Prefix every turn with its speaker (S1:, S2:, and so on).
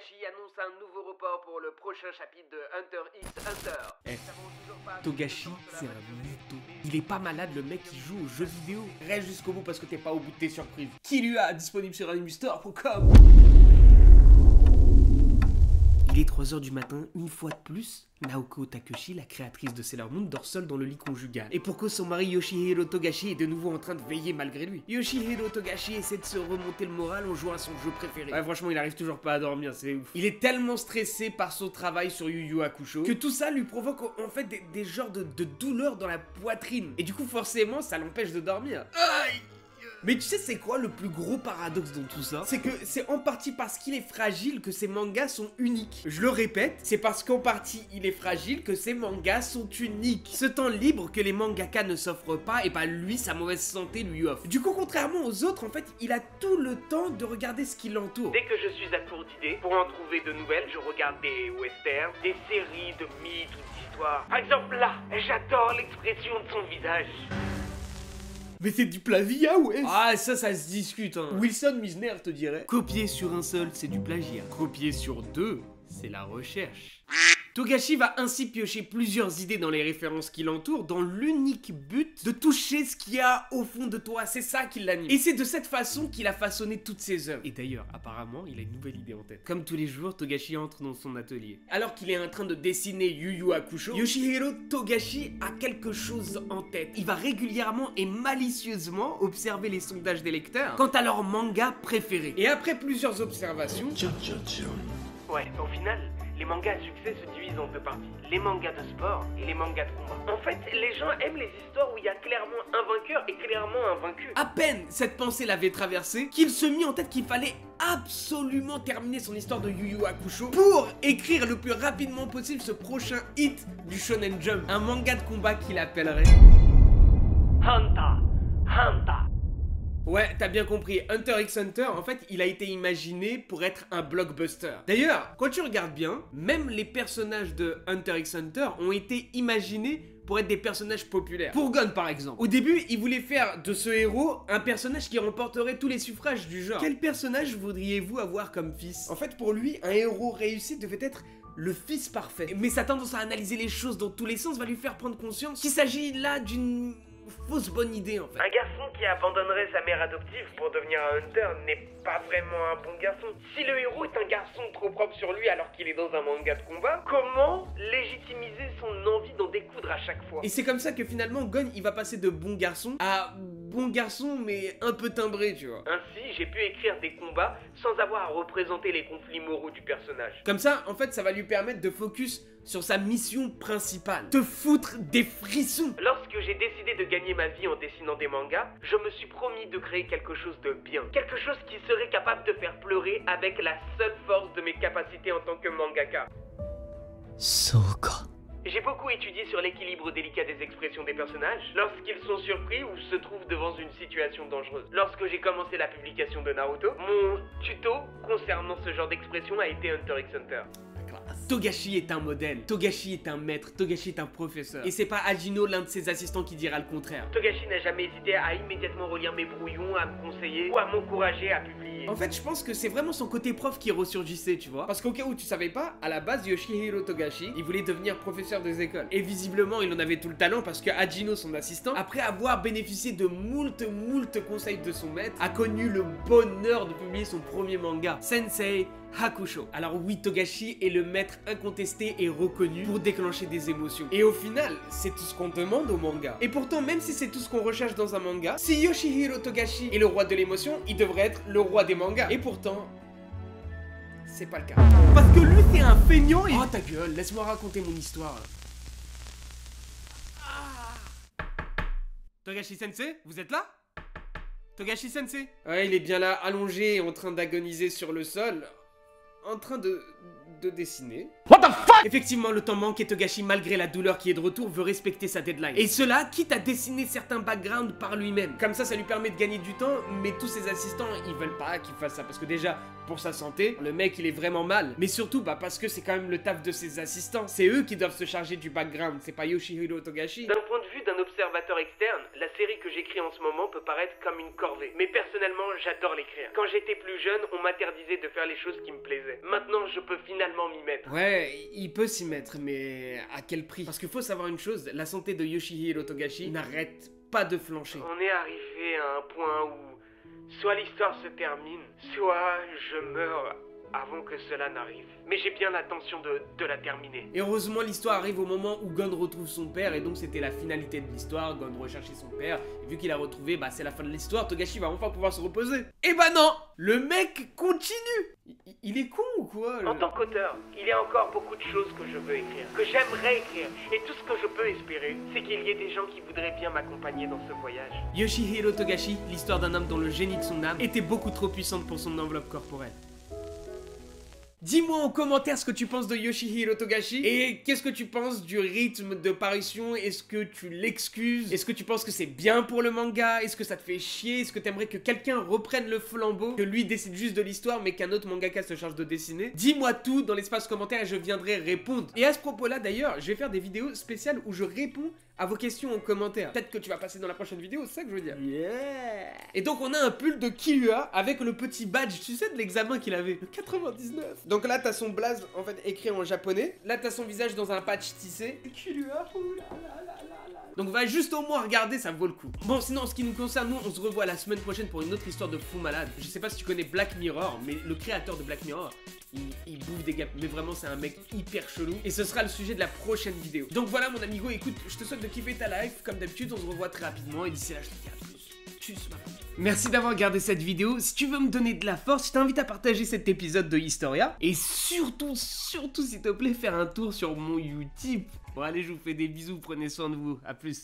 S1: Togashi annonce un nouveau report pour le prochain chapitre de Hunter x Hunter.
S2: Togashi, c'est un mytho. Il est pas malade le mec qui joue aux jeux vidéo. Reste jusqu'au bout parce que t'es pas au bout de tes surprises. Qui lui a disponible sur animestore.com. Il est 3 h du matin, une fois de plus, Naoko Takeuchi, la créatrice de Sailor Moon, dort seule dans le lit conjugal. Et pour cause son mari Yoshihiro Togashi est de nouveau en train de veiller malgré lui. Yoshihiro Togashi essaie de se remonter le moral en jouant à son jeu préféré. Ouais, franchement, il arrive toujours pas à dormir, c'est ouf. Il est tellement stressé par son travail sur Yu Yu Hakusho que tout ça lui provoque en fait des genres de douleurs dans la poitrine. Et du coup, forcément, ça l'empêche de dormir. Aïe! Mais tu sais c'est quoi le plus gros paradoxe dans tout ça? C'est que c'est en partie parce qu'il est fragile que ces mangas sont uniques. Je le répète, c'est parce qu'en partie il est fragile que ces mangas sont uniques. Ce temps libre que les mangaka ne s'offrent pas, et bah lui, sa mauvaise santé lui offre. Du coup, contrairement aux autres, en fait, il a tout le temps de regarder ce qui l'entoure.
S1: Dès que je suis à court d'idées, pour en trouver de nouvelles, je regarde des westerns, des séries de mythes ou d'histoires. Par exemple là, j'adore l'expression de son visage.
S2: Mais c'est du plagiat, ouais. Ah, ça se discute, hein. Wilson Misner te dirait. Copier sur un seul, c'est du plagiat. Copier sur deux, c'est la recherche. Togashi va ainsi piocher plusieurs idées dans les références qui l'entourent dans l'unique but de toucher ce qu'il y a au fond de toi, c'est ça qui l'anime. Et c'est de cette façon qu'il a façonné toutes ses œuvres. Et d'ailleurs, apparemment, il a une nouvelle idée en tête. Comme tous les jours, Togashi entre dans son atelier. Alors qu'il est en train de dessiner Yu Yu Hakusho, Yoshihiro Togashi a quelque chose en tête. Il va régulièrement et malicieusement observer les sondages des lecteurs quant à leur manga préféré. Et après plusieurs observations...
S1: Ouais, au final, les mangas à succès se divisent en deux parties. Les mangas de sport et les mangas de combat. En fait, les gens aiment les histoires où il y a clairement un vainqueur et clairement un vaincu.
S2: À peine cette pensée l'avait traversé qu'il se mit en tête qu'il fallait absolument terminer son histoire de Yu Yu Hakusho pour écrire le plus rapidement possible ce prochain hit du Shonen Jump. Un manga de combat qu'il appellerait...
S1: Hunter, Hunter.
S2: Ouais, t'as bien compris, Hunter x Hunter, en fait, il a été imaginé pour être un blockbuster. D'ailleurs, quand tu regardes bien, même les personnages de Hunter x Hunter ont été imaginés pour être des personnages populaires. Pour Gon par exemple. Au début, il voulait faire de ce héros un personnage qui remporterait tous les suffrages du genre. Quel personnage voudriez-vous avoir comme fils? En fait, pour lui, un héros réussi devait être le fils parfait. Mais sa tendance à analyser les choses dans tous les sens va lui faire prendre conscience qu'il s'agit là d'une... fausse bonne idée en fait.
S1: Un garçon qui abandonnerait sa mère adoptive pour devenir un hunter n'est pas vraiment un bon garçon. Si le héros est un garçon trop propre sur lui alors qu'il est dans un manga de combat, comment légitimiser son envie d'en découdre à chaque fois?
S2: Et c'est comme ça que finalement Gon il va passer de bon garçon à bon garçon mais un peu timbré, tu vois.
S1: Ainsi j'ai pu écrire des combats sans avoir à représenter les conflits moraux du personnage.
S2: Comme ça en fait ça va lui permettre de focus sur sa mission principale, te foutre des frissons.
S1: Lorsque j'ai décidé de gagner ma vie en dessinant des mangas, je me suis promis de créer quelque chose de bien. Quelque chose qui serait capable de faire pleurer avec la seule force de mes capacités en tant que mangaka.
S3: Soka.
S1: J'ai beaucoup étudié sur l'équilibre délicat des expressions des personnages lorsqu'ils sont surpris ou se trouvent devant une situation dangereuse. Lorsque j'ai commencé la publication de Naruto, mon tuto concernant ce genre d'expression a été Hunter x Hunter.
S2: Togashi est un modèle, Togashi est un maître, Togashi est un professeur. Et c'est pas Hajino, l'un de ses assistants, qui dira le contraire.
S1: Togashi n'a jamais hésité à immédiatement relire mes brouillons, à me conseiller ou à m'encourager à publier.
S2: En fait, je pense que c'est vraiment son côté prof qui ressurgissait, tu vois. Parce qu'au cas où tu savais pas, à la base, Yoshihiro Togashi, il voulait devenir professeur des écoles. Et visiblement, il en avait tout le talent parce que Hajino, son assistant, après avoir bénéficié de moult conseils de son maître, a connu le bonheur de publier son premier manga, Sensei Hakusho. Alors oui, Togashi est le maître incontesté et reconnu pour déclencher des émotions. Et au final, c'est tout ce qu'on demande au manga. Et pourtant, même si c'est tout ce qu'on recherche dans un manga, si Yoshihiro Togashi est le roi de l'émotion, il devrait être le roi des mangas. Et pourtant... c'est pas le cas. Parce que lui, c'est un feignant et... Oh ta gueule, laisse-moi raconter mon histoire. Togashi Sensei, vous êtes là? Togashi Sensei? Ouais, il est bien là, allongé, en train d'agoniser sur le sol, en train de dessiner. What the fuck? Effectivement, le temps manque et Togashi, malgré la douleur qui est de retour, veut respecter sa deadline. Et cela, quitte à dessiner certains backgrounds par lui-même. Comme ça lui permet de gagner du temps, mais tous ses assistants, ils veulent pas qu'il fasse ça. Parce que déjà, pour sa santé, le mec, il est vraiment mal. Mais surtout, parce que c'est quand même le taf de ses assistants. C'est eux qui doivent se charger du background, c'est pas Yoshihiro Togashi.
S1: D'un point de vue d'un observateur externe, la série que j'écris en ce moment peut paraître comme une corvée. Mais personnellement, j'adore l'écrire. Quand j'étais plus jeune, on m'interdisait de faire les choses qui me plaisaient. Maintenant, je peux finalement m'y mettre.
S2: Ouais, il peut s'y mettre, mais à quel prix? Parce qu'il faut savoir une chose, la santé de Yoshihiro Togashi n'arrête pas de flancher.
S1: On est arrivé à un point où soit l'histoire se termine, soit je meurs avant que cela n'arrive. Mais j'ai bien l'intention de la terminer.
S2: Et heureusement, l'histoire arrive au moment où Gon retrouve son père, et donc c'était la finalité de l'histoire. Gon recherchait son père, et vu qu'il a retrouvé, c'est la fin de l'histoire, Togashi va enfin pouvoir se reposer. Et non! Le mec continue! Il est con ou quoi?
S1: En tant qu'auteur, il y a encore beaucoup de choses que je veux écrire, que j'aimerais écrire. Et tout ce que je peux espérer, c'est qu'il y ait des gens qui voudraient bien m'accompagner dans ce voyage.
S2: Yoshihiro Togashi, l'histoire d'un homme dont le génie de son âme était beaucoup trop puissante pour son enveloppe corporelle. Dis-moi en commentaire ce que tu penses de Yoshihiro Togashi et qu'est-ce que tu penses du rythme de parution. Est-ce que tu l'excuses? Est-ce que tu penses que c'est bien pour le manga? Est-ce que ça te fait chier? Est-ce que t'aimerais que quelqu'un reprenne le flambeau? Que lui décide juste de l'histoire mais qu'un autre mangaka se charge de dessiner? Dis-moi tout dans l'espace commentaire et je viendrai répondre. Et à ce propos-là d'ailleurs, je vais faire des vidéos spéciales où je réponds à vos questions en commentaire. Peut-être que tu vas passer dans la prochaine vidéo, c'est ça que je veux dire. Yeah. Et donc on a un pull de Killua avec le petit badge, tu sais, de l'examen qu'il avait. Le 99. Donc là t'as son blaze en fait écrit en japonais. Là t'as son visage dans un patch tissé. Killua, donc va juste au moins regarder, ça vaut le coup. Bon, sinon en ce qui nous concerne, nous on se revoit la semaine prochaine pour une autre histoire de fou malade. Je sais pas si tu connais Black Mirror, mais le créateur de Black Mirror, il bouffe des gars, mais vraiment c'est un mec hyper chelou. Et ce sera le sujet de la prochaine vidéo. Donc voilà mon amigo, écoute, je te souhaite de kiffer ta life. Comme d'habitude, on se revoit très rapidement. Et d'ici là, je te dis à plus. Tchuss, ma famille. Merci d'avoir regardé cette vidéo. Si tu veux me donner de la force, je t'invite à partager cet épisode de Historia. Et surtout, s'il te plaît, faire un tour sur mon Utip. Bon allez, je vous fais des bisous, prenez soin de vous. À plus.